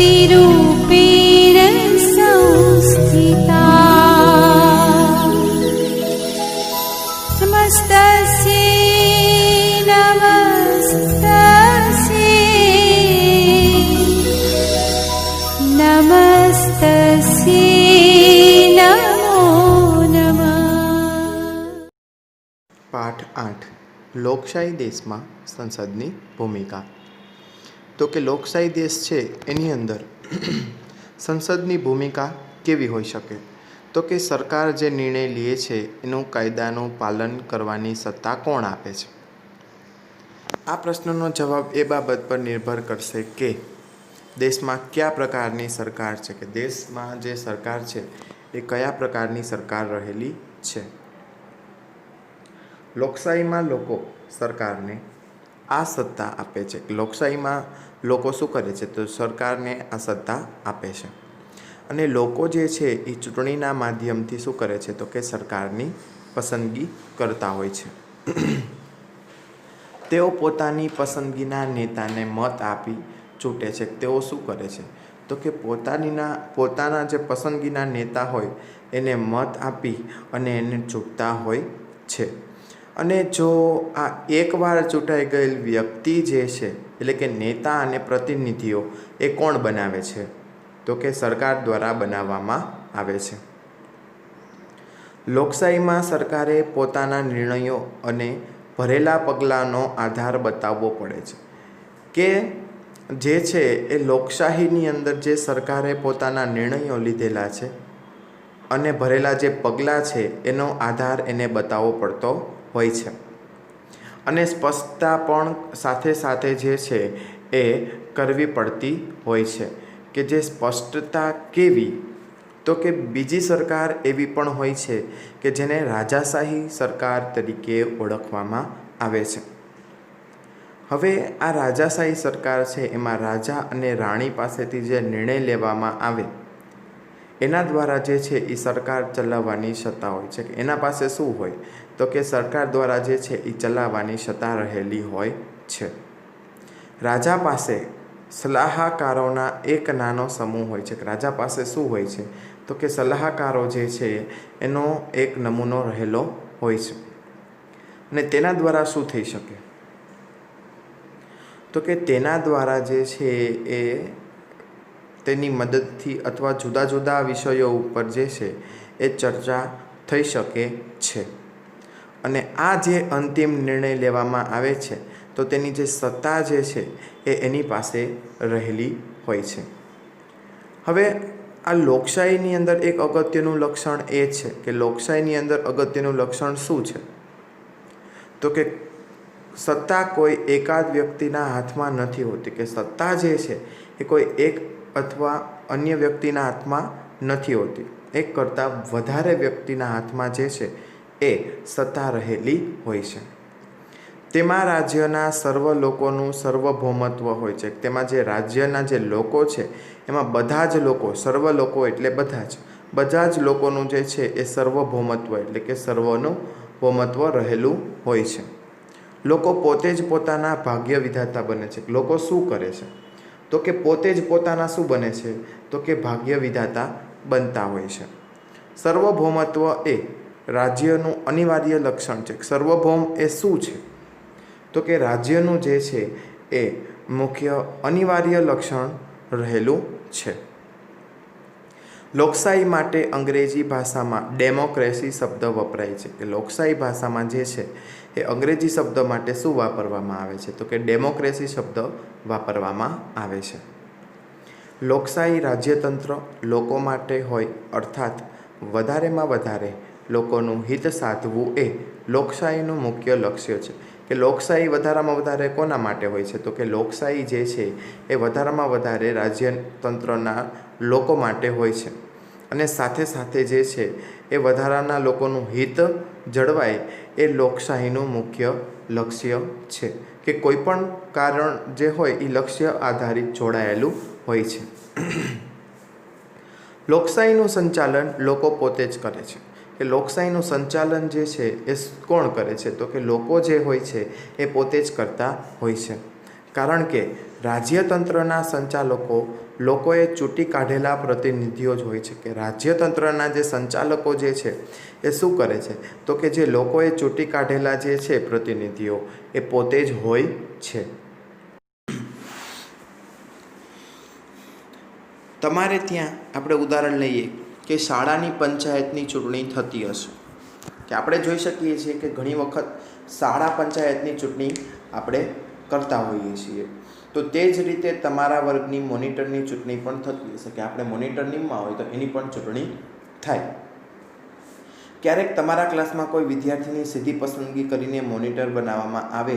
शक्तिरूपेण संस्थिता नमस्तस्यै नमस्तस्यै नमो नमः। पाठ 8 લોકશાહી દેશમાં સંસદની ભૂમિકા। તો કે લોકશાહી દેશ છે એની અંદર સંસદની ભૂમિકા કેવી હોઈ શકે? તો કે સરકાર જે નિર્ણય લે છે એનું કાયદાનું પાલન કરવાની સત્તા કોણ આપે છે? આ પ્રશ્નનો જવાબ એ બાબત પર નિર્ભર કરશે કે દેશમાં કયા પ્રકારની સરકાર છે, કે દેશમાં જે સરકાર છે એ કયા પ્રકારની સરકાર રહેલી છે। લોકશાહીમાં લોકો સરકારને આ સત્તા આપે છે। લોકશાહીમાં લોકો શું કરે છે? તો સરકારને આ સત્તા આપે છે અને લોકો જે છે એ ચૂંટણીના માધ્યમથી શું કરે છે? તો કે સરકારની પસંદગી કરતા હોય છે। તેઓ પોતાની પસંદગીના નેતાને મત આપી ચૂંટે છે। તેઓ શું કરે છે? તો કે પોતાના જે પસંદગીના નેતા હોય એને મત આપી અને એને ચૂંટતા હોય છે। અને જો આ એકવાર ચૂંટાઈ ગયેલ વ્યક્તિ જે છે એટલે કે નેતા અને પ્રતિનિધિઓ એ કોણ બનાવે છે? તો કે સરકાર દ્વારા બનાવવામાં આવે છે। લોકશાહીમાં સરકારે પોતાના નિર્ણયો અને ભરેલા પગલાંનો આધાર બતાવવો પડે છે કે જે છે એ લોકશાહીની અંદર જે સરકારે પોતાના નિર્ણયો લીધેલા છે અને ભરેલા જે પગલાં છે એનો આધાર એને બતાવવો પડતો હોય છે। અને સ્પષ્ટતા પણ સાથે સાથે જે છે એ કરવી પડતી હોય છે કે જે સ્પષ્ટતા કેવી? તો કે બીજી સરકાર એવી પણ હોય છે કે જેને રાજાશાહી સરકાર તરીકે ઓળખવામાં આવે છે। હવે આ રાજાશાહી સરકાર છે એમાં રાજા અને રાણી પાસેથી જે નિર્ણય લેવામાં આવે એના દ્વારા જે છે એ સરકાર ચલાવવાની સત્તા હોય છે। કે એના પાસે શું હોય? તો કે સરકાર દ્વારા જે છે એ ચલાવવાની સત્તા રહેલી હોય છે। રાજા પાસે સલાહકારોના એક નાનો સમૂહ હોય છે। રાજા પાસે શું હોય છે? તો કે સલાહકારો જે છે એનો એક નમૂનો રહેલો હોય છે અને તેના દ્વારા શું થઈ શકે? તો કે તેના દ્વારા જે છે એ તેની મદદથી અથવા જુદા જુદા વિષયો ઉપર જે છે એ ચર્ચા થઈ શકે છે અને આ જે અંતિમ નિર્ણય લેવામાં આવે છે તો તેની જે સત્તા જે છે એ એની પાસે રહેલી હોય છે। હવે આ લોકશાહીની અંદર એક અગત્યનું લક્ષણ એ છે કે લોકશાહીની અંદર અગત્યનું લક્ષણ શું છે? તો કે સત્તા કોઈ એકાદ વ્યક્તિના હાથમાં નથી હોતી, કે સત્તા જે છે એ કોઈ એક અથવા અન્ય વ્યક્તિના હાથમાં નથી હોતી, એક કરતાં વધારે વ્યક્તિના હાથમાં જે છે એ સત્તા રહેલી હોય છે। તેમાં રાજ્યના સર્વ લોકોનું સર્વભૌમત્વ હોય છે। તેમાં જે રાજ્યના જે લોકો છે એમાં બધા જ લોકો, સર્વ લોકો એટલે બધા જ લોકોનું જે છે એ સર્વભૌમત્વ એટલે કે સર્વનું ભૌમત્વ રહેલું હોય છે। લોકો પોતે જ પોતાના ભાગ્ય વિધાતા બને છે। લોકો શું કરે છે? તો કે પોતે જ પોતાના શું બને છે? તો કે ભાગ્ય વિધાતા બનતા હોય છે। સર્વભૌમત્વ એ રાજ્યનું અનિવાર્ય લક્ષણ છે। સર્વભૌમ એ શું છે? તો કે રાજ્યનું જે છે એ મુખ્ય અનિવાર્ય લક્ષણ રહેલું છે। લોકશાહી માટે અંગ્રેજી ભાષામાં ડેમોક્રેસી શબ્દ વપરાય છે। કે લોકશાહી ભાષામાં જે છે એ અંગ્રેજી શબ્દ માટે શું વાપરવામાં આવે છે? તો કે ડેમોક્રેસી શબ્દ વાપરવામાં આવે છે। લોકશાહી રાજ્યતંત્ર લોકો માટે હોય, અર્થાત વધારેમાં વધારે લોકોનું હિત સાધવું એ લોકશાહીનું મુખ્ય લક્ષ્ય છે। કે લોકશાહી વધારામાં વધારે કોના માટે હોય છે? તો કે લોકશાહી જે છે એ વધારામાં વધારે રાજ્યતંત્રના લોકો માટે હોય છે અને સાથે સાથે જે છે એ વધારાના લોકોનું હિત જળવાય એ લોકશાહીનું મુખ્ય લક્ષ્ય છે। કે કોઈ પણ કારણ જે હોય એ લક્ષ્ય આધારિત જોડાયેલું હોય છે। લોકશાહીનું સંચાલન લોકો પોતે જ કરે છે। કે લોકશાહીનું સંચાલન જે છે એ કોણ કરે છે? તો કે લોકો જે હોય છે એ પોતે જ કરતા હોય છે, કારણ કે રાજ્યતંત્રના સંચાલકો લોકોએ ચૂંટી કાઢેલા પ્રતિનિધિઓ જ હોય છે. કે રાજ્યતંત્રના જે સંચાલકો જે છે એ શું કરે છે તો કે જે લોકોએ ચૂંટી કાઢેલા જે છે પ્રતિનિધિઓ એ પોતે જ હોય છે. તમારે ત્યાં આપણે ઉદાહરણ લઈએ કે શાળાની પંચાયતની ચૂંટણી થતી હશે, કે આપણે જોઈ શકીએ છીએ કે ઘણી વખત શાળા પંચાયતની ચૂંટણી આપણે કરતા હોઈએ છીએ. તો તે જ રીતે તમારા વર્ગની મોનિટરની ચૂંટણી પણ થતી હશે, કે આપણે મોનિટરનીમાં હોય તો એની પણ ચૂંટણી થાય. ક્યારેક તમારા ક્લાસમાં કોઈ વિદ્યાર્થીની સીધી પસંદગી કરીને મોનિટર બનાવવામાં આવે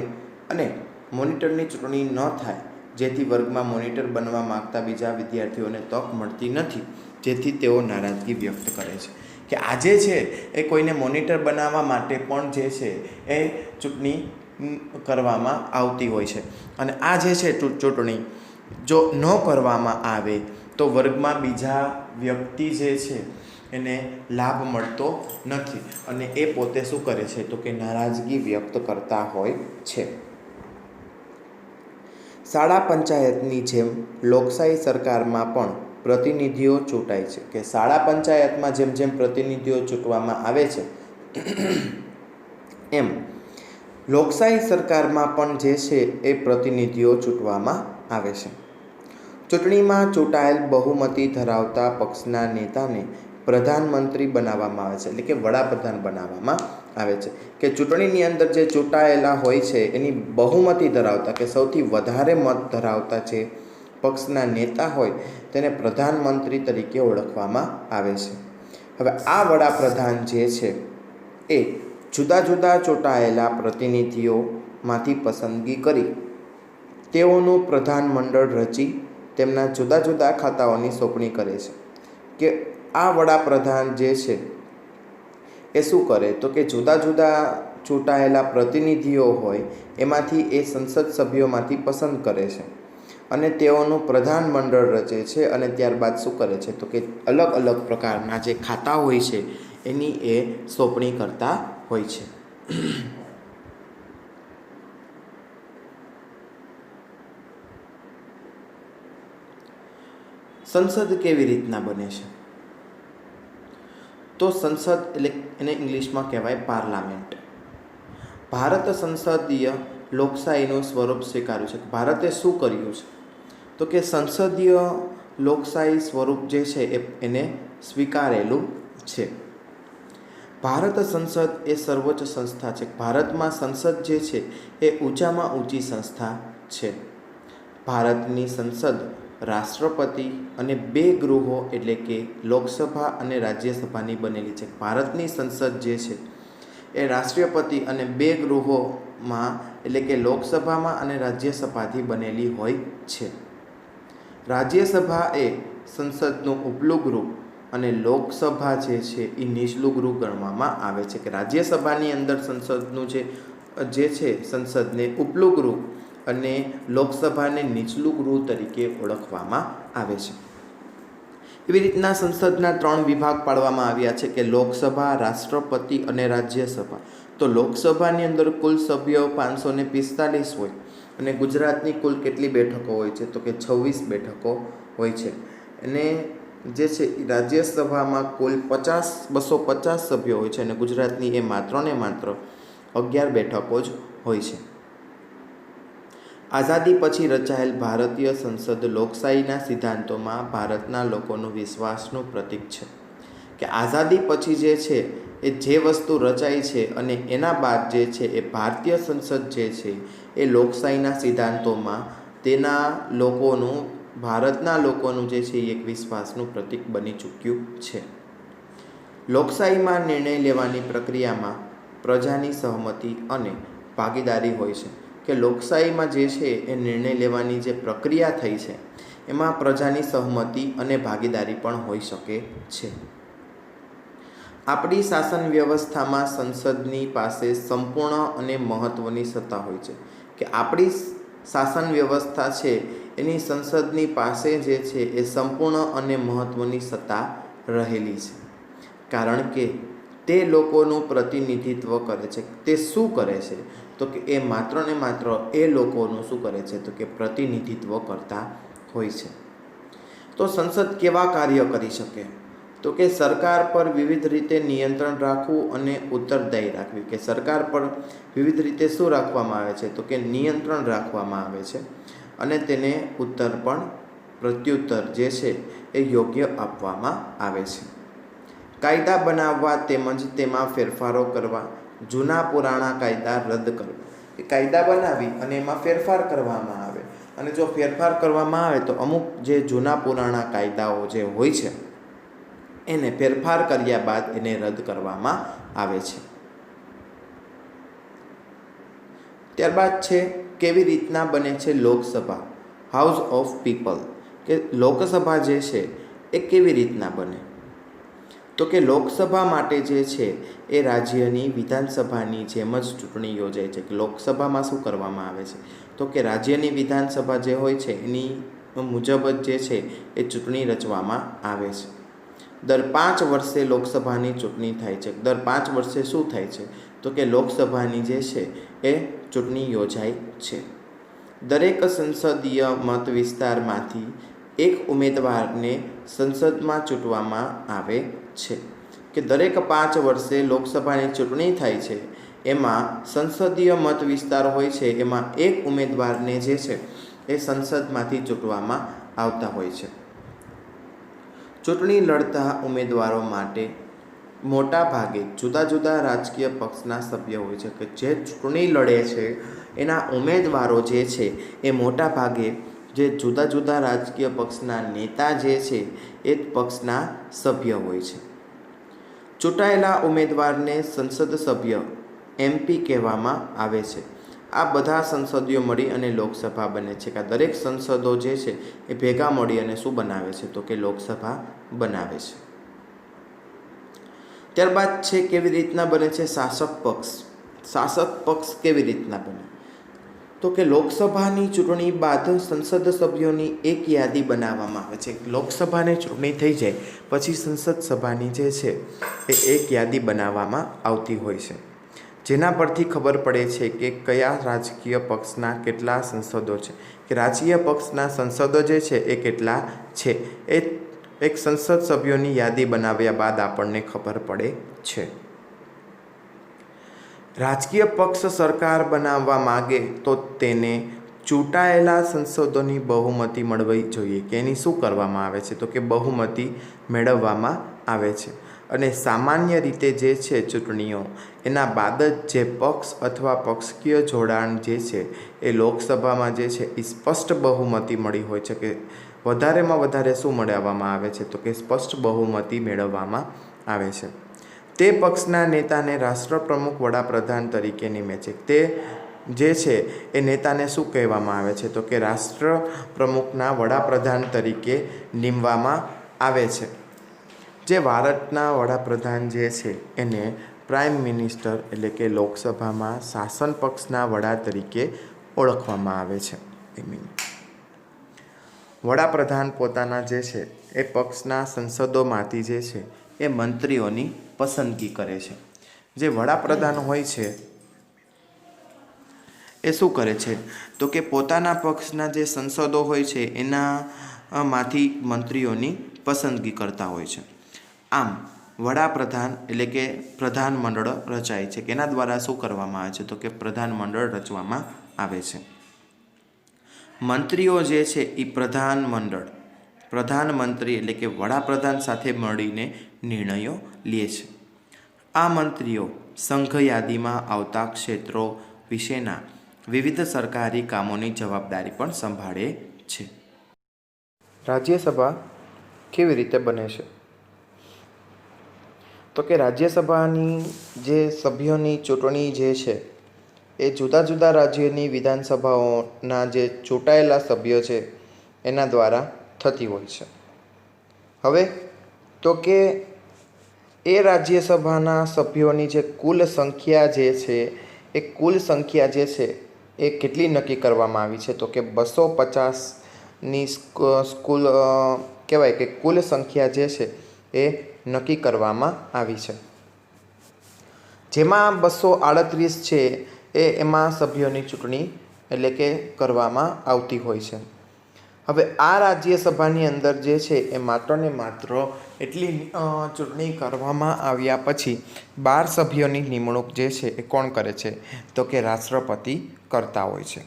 અને મોનિટરની ચૂંટણી ન થાય, જેથી વર્ગમાં મોનિટર બનવા માગતા બીજા વિદ્યાર્થીઓને તક મળતી નથી, જેથી તેઓ નારાજગી વ્યક્ત કરે છે. કે આજે છે એ કોઈને મોનિટર બનાવવા માટે પણ જે છે એ ચૂંટણી કરવામાં આવતી હોય છે. અને આ જે છે ચૂંટણી જો ન કરવામાં આવે તો વર્ગમાં બીજા વ્યક્તિ જે છે એને લાભ મળતો નથી અને એ પોતે શું કરે છે તો કે નારાજગી વ્યક્ત કરતા હોય છે. શાળા પંચાયતની જેમ લોકશાહી સરકારમાં પણ પ્રતિનિધિઓ ચૂંટાય છે. કે શાળા પંચાયતમાં જેમ જેમ પ્રતિનિધિઓ ચૂંટવામાં આવે છે એમ લોકશાહી સરકારમાં પણ જે છે એ પ્રતિનિધિઓ ચૂંટવામાં આવે છે. ચૂંટણીમાં ચૂંટાયેલ બહુમતી ધરાવતા પક્ષના નેતાને પ્રધાનમંત્રી બનાવવામાં આવે છે, એટલે કે વડાપ્રધાન બનાવવામાં આવે છે. કે ચૂંટણીની અંદર જે ચૂંટાયેલા હોય છે એની બહુમતી ધરાવતા કે સૌથી વધારે મત ધરાવતા જે પક્ષના નેતા હોય તેને પ્રધાનમંત્રી તરીકે ઓળખવામાં આવે છે. હવે આ વડાપ્રધાન જે છે એ જુદા જુદા ચૂંટાયેલા પ્રતિનિધિઓમાંથી પસંદગી કરી તેઓનું પ્રધાનમંડળ રચી તેમના જુદા જુદા ખાતાઓની સોંપણી કરે છે. કે આ વડાપ્રધાન જે છે એ શું કરે તો કે જુદા જુદા ચૂંટાયેલા પ્રતિનિધિઓ હોય એમાંથી એ સંસદ સભ્યોમાંથી પસંદ કરે છે અને તેઓનું પ્રધાનમંડળ રચે છે અને ત્યારબાદ શું કરે છે તો કે અલગ અલગ પ્રકારના જે ખાતા હોય છે એની એ સોંપણી કરતા હોય છે. સંસદ કેવી રીતના બને છે તો સંસદ એટલે એને ઇંગ્લિશમાં કહેવાય પાર્લામેન્ટ. ભારત સંસદીય લોકશાહીનું સ્વરૂપ સ્વીકાર્યું છે. ભારતે શું કર્યું છે તો કે સંસદીય લોકશાહી સ્વરૂપ જે છે એને સ્વીકારેલું છે. ભારત સંસદ એ સર્વોચ્ચ સંસ્થા છે. ભારતમાં સંસદ જે છે એ ઊંચામાં ઊંચી સંસ્થા છે. ભારતની સંસદ રાષ્ટ્રપતિ અને બે ગૃહો એટલે કે લોકસભા અને રાજ્યસભાની બનેલી છે. ભારતની સંસદ જે છે એ રાષ્ટ્રપતિ અને બે ગૃહોમાં એટલે કે લોકસભામાં અને રાજ્યસભાથી બનેલી હોય છે. રાજ્યસભા એ સંસદનું ઉપલું ગૃહ અને લોકસભા જે છે એ નીચલું ગૃહ ગણવામાં આવે છે. કે રાજ્યસભાની અંદર સંસદનું જે છે સંસદને ઉપલું ગૃહ અને લોકસભાને નીચલું ગૃહ તરીકે ઓળખવામાં આવે છે. એવી રીતના સંસદના 3 વિભાગ પાડવામાં આવ્યા છે કે લોકસભા, રાષ્ટ્રપતિ અને રાજ્યસભા. તો લોકસભાની અંદર કુલ સભ્યો 545 હોય અને ગુજરાતની કુલ કેટલી બેઠકો હોય છે તો કે 26 બેઠકો હોય છે. અને જે છે રાજ્યસભામાં કુલ 250 સભ્યો હોય છે અને ગુજરાતની એ માત્ર ને માત્ર 11 બેઠકો જ હોય છે. આઝાદી પછી રચાયેલ ભારતીય સંસદ લોકશાહીના સિદ્ધાંતોમાં ભારતના લોકોનું વિશ્વાસનું પ્રતીક છે. કે આઝાદી પછી જે છે એ જે વસ્તુ રચાઈ છે અને એના બાદ જે છે એ ભારતીય સંસદ જે છે એ લોકશાહીના સિદ્ધાંતોમાં તેના લોકોનું ભારતના લોકોનું જે છે એ એક વિશ્વાસનું પ્રતીક બની ચૂક્યું છે. લોકશાહીમાં નિર્ણય લેવાની પ્રક્રિયામાં પ્રજાની સહમતિ અને ભાગીદારી હોય છે. કે લોકશાહીમાં જે છે એ નિર્ણય લેવાની જે પ્રક્રિયા થઈ છે એમાં પ્રજાની સહમતિ અને ભાગીદારી પણ હોઈ શકે છે. આપણી શાસન વ્યવસ્થામાં સંસદની પાસે સંપૂર્ણ અને મહત્ત્વની સત્તા હોય છે. કે આપણી શાસન વ્યવસ્થા છે એની સંસદની પાસે જે છે એ સંપૂર્ણ અને મહત્ત્વની સત્તા રહેલી છે. કારણ કે તે લોકોનું પ્રતિનિધિત્વ કરે છે. તે શું કરે છે તો કે એ માત્ર ને માત્ર એ લોકોનું શું કરે છે, તો કે પ્રતિનિધિત્વ કરતા હોય છે. તો સંસદ કેવા કાર્ય કરી શકે, તો કે સરકાર પર વિવિધ રીતે નિયંત્રણ રાખવું અને ઉત્તરદાયી રાખવી. કે સરકાર પર વિવિધ રીતે શું રાખવામાં આવે છે, તો કે નિયંત્રણ રાખવામાં આવે છે અને તેને ઉત્તર પણ પ્રત્યુત્તર જે છે એ યોગ્ય આપવામાં આવે છે. કાયદા બનાવવા તેમજ તેમાં ફેરફારો કરવા, જૂના પુરાણા કાયદા રદ કરવા. એ કાયદા બનાવી અને એમાં ફેરફાર કરવામાં આવે, અને જો ફેરફાર કરવામાં આવે તો અમુક જે જૂના પુરાણા કાયદાઓ જે હોય છે એને ફેરફાર કર્યા બાદ એને રદ કરવામાં આવે છે. ત્યારબાદ છે કેવી રીતના બને છે લોકસભા, હાઉસ ઓફ પીપલ. કે લોકસભા જે છે એ કેવી રીતના બને, તો કે લોકસભા માટે જે છે એ રાજ્યની વિધાનસભાની જેમ જ ચૂંટણી યોજાય છે. કે લોકસભામાં શું કરવામાં આવે છે, તો કે રાજ્યની વિધાનસભા જે હોય છે એની મુજબ જ જે છે એ ચૂંટણી રચવામાં આવે છે. દર 5 વર્ષે લોકસભાની ચૂંટણી થાય છે. દર 5 વર્ષે શું થાય છે, તો કે લોકસભાની જે છે એ ચૂંટણી યોજાય છે. દરેક સંસદીય મત વિસ્તારમાંથી એક ઉમેદવારને સંસદમાં ચૂંટવામાં આવે છે. કે દરેક 5 વર્ષે લોકસભાની ચૂંટણી થાય છે, એમાં સંસદીય મત વિસ્તાર હોય છે, એમાં એક ઉમેદવારને જે છે એ સંસદમાંથી ચૂંટવામાં આવતા હોય છે. ચૂંટણી લડતા ઉમેદવારો માટે મોટા ભાગે જુદા જુદા રાજકીય પક્ષના સભ્ય હોય છે. કે જે ચૂંટણી લડે છે એના ઉમેદવારો જે છે એ મોટા ભાગે જે જુદા જુદા રાજકીય પક્ષના નેતા જે છે એ પક્ષના સભ્ય હોય છે. ચૂંટાયેલા ઉમેદવારને સંસદ સભ્ય MP કહેવામાં આવે છે. આ બધા સંસદીઓ મળી અને લોકસભા બને છે. કે દરેક સંસદો જે છે એ ભેગા મળી અને શું બનાવે છે, તો કે લોકસભા બનાવે છે. ત્યારબાદ છે કેવી રીતના બને છે શાસક પક્ષ. શાસક પક્ષ કેવી રીતના બને, તો કે લોકસભાની ચૂંટણી બાદ સંસદ સભ્યોની એક યાદી બનાવવામાં આવે છે. લોકસભાની ચૂંટણી થઈ જાય પછી સંસદ સભાની જે છે એ એક યાદી બનાવવામાં આવતી હોય છે, જેના પરથી ખબર પડે છે કે કયા રાજકીય પક્ષના કેટલા સંસદો છે. કે રાજકીય પક્ષના સંસદો જે છે એ કેટલા છે, એ એક સંસદ સભ્યોની યાદી બનાવ્યા બાદ આપણને ખબર પડે છે. રાજકીય પક્ષ સરકાર બનાવવા માગે તો તેને ચૂંટાયેલા સંસદોની બહુમતી મળવી જોઈએ. કે એની શું કરવામાં આવે છે, તો કે બહુમતી મેળવવામાં આવે છે. અને સામાન્ય રીતે જે છે ચૂંટણીઓ એના બાદ જ જે પક્ષ અથવા પક્ષકીય જોડાણ જે છે એ લોકસભામાં જે છે એ સ્પષ્ટ બહુમતી મળી હોય છે. કે વધારેમાં વધારે શું મેળવવામાં આવે છે, તો કે સ્પષ્ટ બહુમતી મેળવવામાં આવે છે. તે પક્ષના નેતાને રાષ્ટ્રપ્રમુખ વડાપ્રધાન તરીકે નિમે છે. તે જે છે એ નેતાને શું કહેવામાં આવે છે, તો કે રાષ્ટ્રપ્રમુખના વડાપ્રધાન તરીકે નિમવામાં આવે છે. જે ભારતના વડાપ્રધાન જે છે એને પ્રાઇમ મિનિસ્ટર એટલે કે લોકસભામાં શાસન પક્ષના વડા તરીકે ઓળખવામાં આવે છે. વડાપ્રધાન પોતાના જે છે એ પક્ષના સંસદોમાંથી જે છે એ મંત્રીઓની પસંદગી કરે છે. જે વડાપ્રધાન હોય છે એ શું કરે છે, તો કે પોતાના પક્ષના જે સંસદો હોય છે એના માંથી મંત્રીઓની પસંદગી કરતા હોય છે. આમ વડાપ્રધાન એટલે કે પ્રધાનમંડળ રચાય છે. કે એના દ્વારા શું કરવામાં આવે છે, તો કે પ્રધાનમંડળ રચવામાં આવે છે. મંત્રીઓ જે છે એ પ્રધાનમંત્રી એટલે કે વડાપ્રધાન સાથે મળીને નિર્ણયો લે છે. આ મંત્રીઓ સંઘ યાદીમાં આવતા ક્ષેત્રો વિશેના વિવિધ સરકારી કામોની જવાબદારી પણ સંભાળે છે. રાજ્યસભા કેવી રીતે બને છે, તો કે રાજ્યસભાની જે સભ્યોની ચૂંટણી જે છે એ જુદા જુદા રાજ્યોની વિધાનસભાઓના જે ચૂંટાયેલા સભ્યો છે એના દ્વારા થતી હોય છે. હવે તો કે એ રાજ્યસભાના સભ્યોની જે કુલ સંખ્યા જે છે એ કુલ સંખ્યા જે છે એ કેટલી નક્કી કરવામાં આવી છે, તો કે 250ની કુલ કહેવાય કે કુલ સંખ્યા જે છે એ નક્કી કરવામાં આવી છે. જેમાં 238 છે એમાં સભ્યોની ચૂંટણી એટલે કે કરવામાં આવતી હોય છે. હવે આ રાજ્યસભાની અંદર જે છે એ માત્ર ને માત્ર એટલી ચૂંટણી કરવામાં આવ્યા પછી 12 સભ્યોની નિમણૂક જે છે એ કોણ કરે છે? તો કે રાષ્ટ્રપતિ કરતા હોય છે.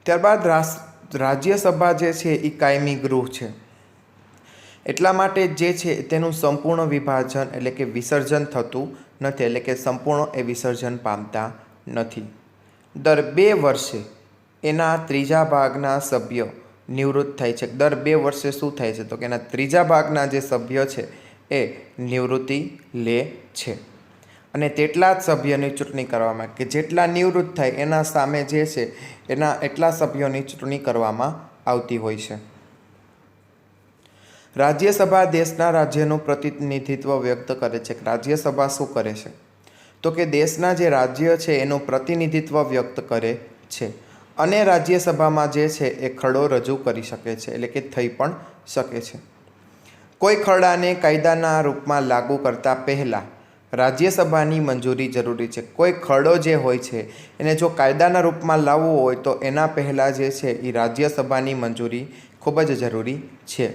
ત્યારબાદ રાજ્યસભા જે છે એ કાયમી ગૃહ છે. એટલા માટે જે છે તેનું સંપૂર્ણ વિભાજન એટલે કે વિસર્જન થતું નથી, એટલે કે સંપૂર્ણ એ વિસર્જન પામતા નથી. દર 2 વર્ષે એના 3 ભાગના સભ્યો નિવૃત્ત થાય છે. દર 2 વર્ષે શું થાય છે? તો કે એના 3 ભાગના જે સભ્યો છે એ નિવૃત્તિ લે છે અને તેટલા જ સભ્યોની ચૂંટણી કરવામાં, કે જેટલા નિવૃત્ત થાય એના સામે જે છે એના એટલા સભ્યોની ચૂંટણી કરવામાં આવતી હોય છે. રાજ્યસભા દેશના રાજ્યનું પ્રતિનિધિત્વ વ્યક્ત કરે છે. રાજ્યસભા શું કરે છે? તો કે દેશના જે રાજ્ય છે એનું પ્રતિનિધિત્વ વ્યક્ત કરે છે અને રાજ્યસભામાં જે છે એ ખરડો રજૂ કરી શકે છે, એટલે કે થઈ પણ શકે છે. કોઈ ખરડાને કાયદાના રૂપમાં લાગુ કરતા પહેલાં રાજ્યસભાની મંજૂરી જરૂરી છે. કોઈ ખરડો જે હોય છે એને જો કાયદાના રૂપમાં લાવવો હોય તો એના પહેલાં જે છે એ રાજ્યસભાની મંજૂરી ખૂબ જ જરૂરી છે.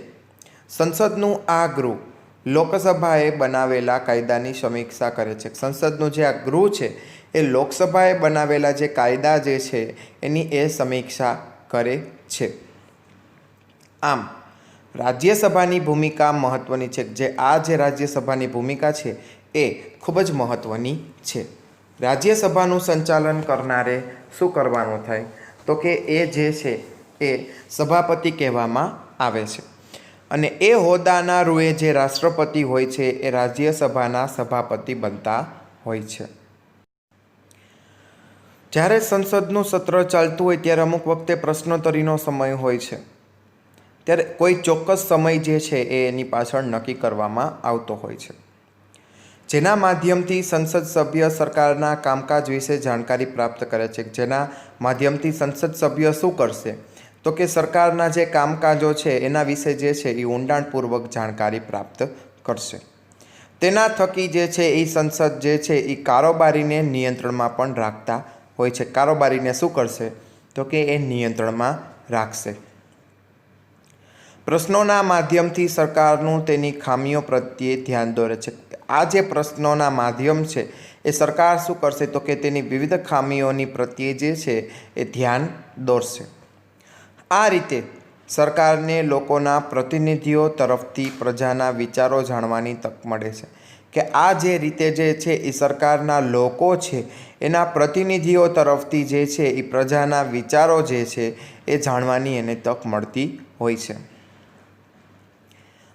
સંસદનું આ ગૃહ લોકસભાએ બનાવેલા કાયદાની સમીક્ષા કરે છે. સંસદનું જે આ ગૃહ છે એ લોકસભાએ બનાવેલા જે કાયદા જે છે એની એ સમીક્ષા કરે છે. આમ રાજ્યસભાની ભૂમિકા મહત્ત્વની છે. જે રાજ્યસભાની ભૂમિકા છે એ ખૂબ જ મહત્ત્વની છે. રાજ્યસભાનું સંચાલન કરનારે શું કરવાનું થાય? તો કે એ જે છે એ સભાપતિ કહેવામાં આવે છે અને એ હોદ્દાના રૂએ જે રાષ્ટ્રપતિ હોય છે એ રાજ્યસભાના સભાપતિ બનતા હોય છે. જ્યારે સંસદનું સત્ર ચાલતું હોય ત્યારે અમુક વખતે પ્રશ્નોત્તરીનો સમય હોય છે. ત્યારે કોઈ ચોક્કસ સમય જે છે એ એની પાછળ નક્કી કરવામાં આવતો હોય છે, જેના માધ્યમથી સંસદ સભ્ય સરકારના કામકાજ વિશે જાણકારી પ્રાપ્ત કરે છે. જેના માધ્યમથી સંસદ સભ્ય શું કરશે? તો કે સરકારના જે કામકાજો છે એના વિશે જે છે એ ઊંડાણપૂર્વક જાણકારી પ્રાપ્ત કરશે. તેના થકી જે છે એ સંસદ જે છે એ કારોબારીને નિયંત્રણમાં પણ રાખતા હોય છે. કારોબારીને શું કરશે? તો કે એ નિયંત્રણમાં રાખશે. પ્રશ્નોના માધ્યમથી સરકારનું તેની ખામીઓ પ્રત્યે ધ્યાન દોરે છે. આ જે પ્રશ્નોના માધ્યમ છે એ સરકાર શું કરશે? તો કે તેની વિવિધ ખામીઓની પ્રત્યે જે છે એ ધ્યાન દોરશે. આ રીતે સરકારને લોકોના પ્રતિનિધિઓ તરફથી પ્રજાના વિચારો જાણવાની તક મળે છે. કે આ જે રીતે જે છે એ સરકારના લોકો છે એના પ્રતિનિધિઓ તરફથી જે છે એ પ્રજાના વિચારો જે છે એ જાણવાની એને તક મળતી હોય છે.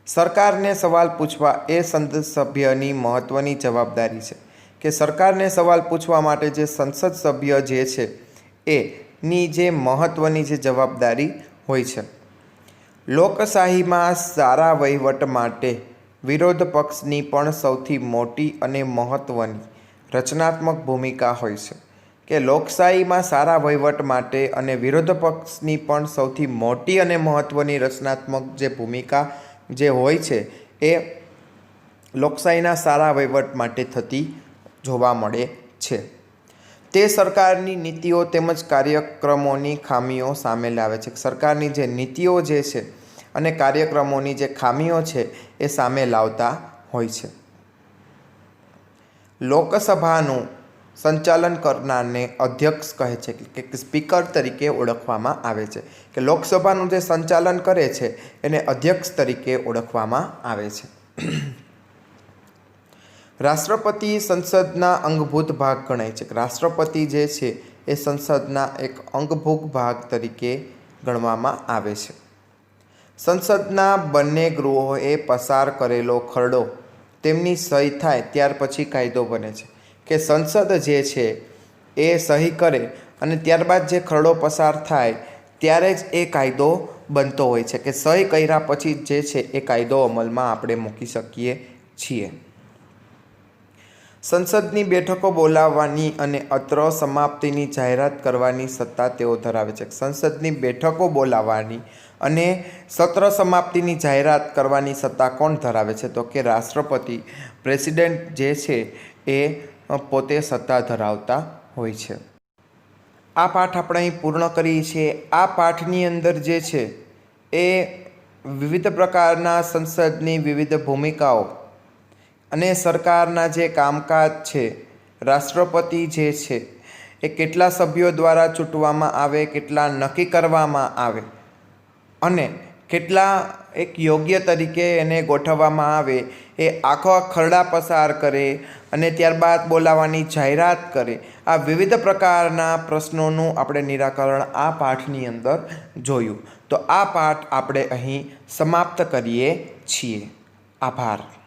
સરકારને સવાલ પૂછવા એ સંસદ સભ્યની મહત્ત્વની જવાબદારી છે. કે સરકારને સવાલ પૂછવા માટે જે સંસદ સભ્ય જે છે એની જે મહત્ત્વની જે જવાબદારી હોય છે. લોકશાહીમાં સારા વહીવટ માટે વિરોધ પક્ષની પણ સૌથી મોટી અને મહત્ત્વની રચનાત્મક ભૂમિકા હોય છે. કે લોકશાહીમાં સારા વહીવટ માટે અને વિરોધ પક્ષની પણ સૌથી મોટી અને મહત્ત્વની રચનાત્મક જે ભૂમિકા જે હોય છે એ લોકશાહીના સારા વહીવટ માટે થતી જોવા મળે છે. તે સરકારની નીતિઓ તેમજ કાર્યક્રમોની ખામીઓ સામે લાવે છે. સરકારની જે નીતિઓ જે છે અને કાર્યક્રમોની જે ખામીઓ છે એ સામે લાવતા હોય છે. લોકસભાનું સંચાલન કરનારને અધ્યક્ષ કહે છે, કે સ્પીકર તરીકે ઓળખવામાં આવે છે. કે લોકસભાનું જે સંચાલન કરે છે એને અધ્યક્ષ તરીકે ઓળખવામાં આવે છે. રાષ્ટ્રપતિ સંસદના અંગભૂત ભાગ ગણાય છે. રાષ્ટ્રપતિ જે છે એ સંસદના એક અંગભૂત ભાગ તરીકે ગણવામાં આવે છે. સંસદના બંને ગૃહોએ પસાર કરેલો ખરડો તેમની સહી થાય ત્યાર પછી કાયદો બને છે. કે સંસદ જે છે એ સહી કરે અને ત્યારબાદ જે ખરડો પસાર થાય ત્યારે જ એ કાયદો બનતો હોય છે. કે સહી કર્યા પછી જે છે એ કાયદો અમલમાં આપણે મૂકી શકીએ છીએ. સંસદની બેઠકો બોલાવવાની અને અત્ર સમાપ્તિની જાહેરાત કરવાની સત્તા તેઓ ધરાવે છે. સંસદની બેઠકો બોલાવવાની અને સત્ર સમાપ્તિની જાહેરાત કરવાની સત્તા કોણ ધરાવે છે? તો કે રાષ્ટ્રપતિ, પ્રેસિડેન્ટ જે છે એ પોતે સત્તા ધરાવતા હોય છે. આ પાઠ આપણે અહીં પૂર્ણ કરીએ છીએ. આ પાઠની અંદર જે છે એ વિવિધ પ્રકારના સંસદની વિવિધ ભૂમિકાઓ અને સરકારના જે કામકાજ છે, રાષ્ટ્રપતિ જે છે એ કેટલા સભ્યો દ્વારા ચૂંટવામાં આવે, કેટલા નક્કી કરવામાં આવે અને કેટલા એક યોગ્ય તરીકે એને ગોઠવવામાં આવે, એ આખો ખરડા પસાર કરે અને ત્યારબાદ બોલાવવાની જાહેરાત કરે. આ વિવિધ પ્રકારના પ્રશ્નોનું આપણે નિરાકરણ આ પાઠની અંદર જોયું. તો આ પાઠ આપણે અહીં સમાપ્ત કરીએ છીએ. આભાર.